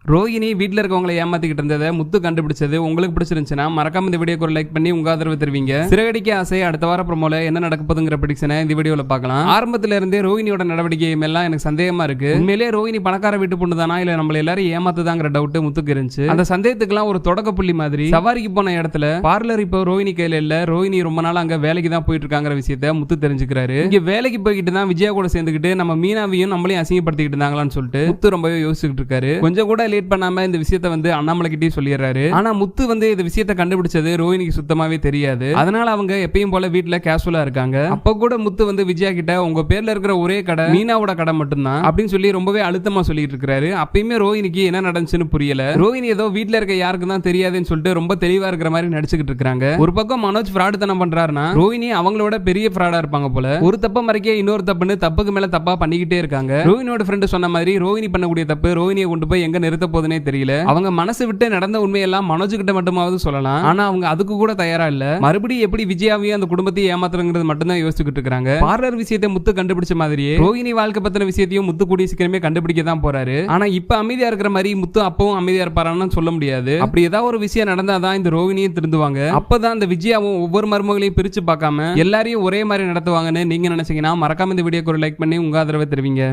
ரோகிணி வீட்ல இருக்கவங்களை ஏமாத்திக்கிட்டு இருந்ததை முத்து கண்டுபிடிச்சது உங்களுக்கு பிடிச்சிருந்துச்சுன்னா மறக்காம இந்த வீடியோக்கு ஒரு லைக் பண்ணி உங்க ஆதரவு தருவீங்க. சிறகடிக்க ஆசை அடுத்த வார ப்ரோமோல என்ன நடக்க போகுதுங்கிற பிடிக்ஷனை இந்த வீடியோல பார்க்கலாம். ஆரம்பத்துல இருந்தே ரோகிணியோட நடவடிக்கையும் எல்லாம் எனக்கு சந்தேகமா இருக்கு. உண்மையிலேயே ரோகிணி பணக்கார வீட்டு பொண்ணு தானா இல்ல நம்மள எல்லாரும் ஏமாத்துதாங்கிற டவுட் முத்துக்கு இருந்துச்சு. அந்த சந்தேகத்துக்குலாம் ஒரு தொடக்க புள்ளி மாதிரி சவாரிக்கு போன இடத்துல பார்லர் இப்போ ரோகிணி கையில இல்ல, ரோகிணி ரொம்ப நாள் அங்க வேலைக்கு தான் போயிட்டு இருக்காங்கிற விஷயத்த முத்து தெரிஞ்சுக்கிறாரு. இங்க வேலைக்கு போய்கிட்டு தான் விஜயா கூட சேர்ந்துக்கிட்டு நம்ம மீனாவையும் நம்மளையும் அசிங்கப்படுத்திக்கிட்டு இருந்தாங்களான்னு சொல்லிட்டு முத்து ரொம்பவே யோசிச்சுட்டு இருக்காரு. கொஞ்சம் கூட லேட் பண்ணாம இந்த விஷயத்தை அண்ணாமலை கிட்டே சொல்லிடுறாரு. ஆனா முத்து இந்த விஷயத்தை கண்டுபிடிச்சது ரோஹிணிக்கு சுத்தமாவே தெரியாது. அதனால அவங்க எப்பயும் போல வீட்டுல கேஷுவலா இருக்காங்க. அப்ப கூட முத்து விஜயா கிட்ட உங்க பேர்ல இருக்கிற ஒரே கடை மீனாவோட கடை மட்டும்தான் அப்படின்னு சொல்லி ரொம்பவே அழுத்தமா சொல்லிட்டு இருக்காரு. அப்பயுமே ரோஹிணிக்கு என்ன நடந்துச்சுன்னு புரியல. ரோஹிணி ஏதோ வீட்டுல இருக்க யாருக்கு தான் தெரியாதுன்னு சொல்லிட்டு ரொம்ப தெளிவா இருக்கிற மாதிரி நடிச்சுக்கிட்டு இருக்காங்க. ஒரு பக்கம் மனோஜ் ஃப்ராட் தனம் பண்றாருன்னா ரோஹிணி அவங்களோட பெரிய ஃப்ராடா இருப்பாங்க போல. ஒரு தப்ப மறைக்க இன்னொரு தப்புன்னு தப்புக்கு மேல தப்பா பண்ணிக்கிட்டே இருக்காங்க. ரோஹிணியோட ஃப்ரெண்ட் சொன்ன மாதிரி ரோஹிணி பண்ணக்கூடிய தப்பு ரோஹிணியை கொண்டு போய் எங்க நிறுத்த போதுனே தெரியல. அவங்க மனசு விட்டு நடந்த உண்மையெல்லாம் மனோஜ் கிட்ட மட்டுமாவது சொல்லலாம். ஆனா அவங்க அதுக்கு கூட தயாரா இல்ல. மறுபடியும் எப்படி விஜயாவையும் அந்த குடும்பத்தையும் ஏமாத்துறங்கிறது மட்டும் தான் யோசிச்சுக்கிட்டு இருக்காங்க. பார்லர் விஷயத்தை முத்து கண்டுபிடிச்ச மாதிரியே ரோஹிணி வாழ்க்கை பத்தின விஷயத்தையும் முத்து கூடிய சீக்கிரமே கண்டுபிடிக்க தான் போறாரு. ஆனா இப்ப அமைதியா இருக்கிற மாதிரி முத்து அப்பவும் அமைதியா இருப்பாரான்னு சொல்ல முடியாது. அப்படி ஏதாவது ஒரு விஷயம் நடந்தாதான் இந்த ரோஹிணியும் திருந்துவாங்க. அப்பதான் இந்த விஜயாவும் ஒவ்வொரு மருமகளையும் பிரிச்சு பார்க்காம எல்லாரையும் ஒரே மாதிரி நடத்துவாங்கன்னு நீங்க நினைச்சீங்கன்னா மறக்காம இந்த வீடியோக்கு ஒரு லைக் பண்ணி உங்க ஆதரவை தருவீங்க.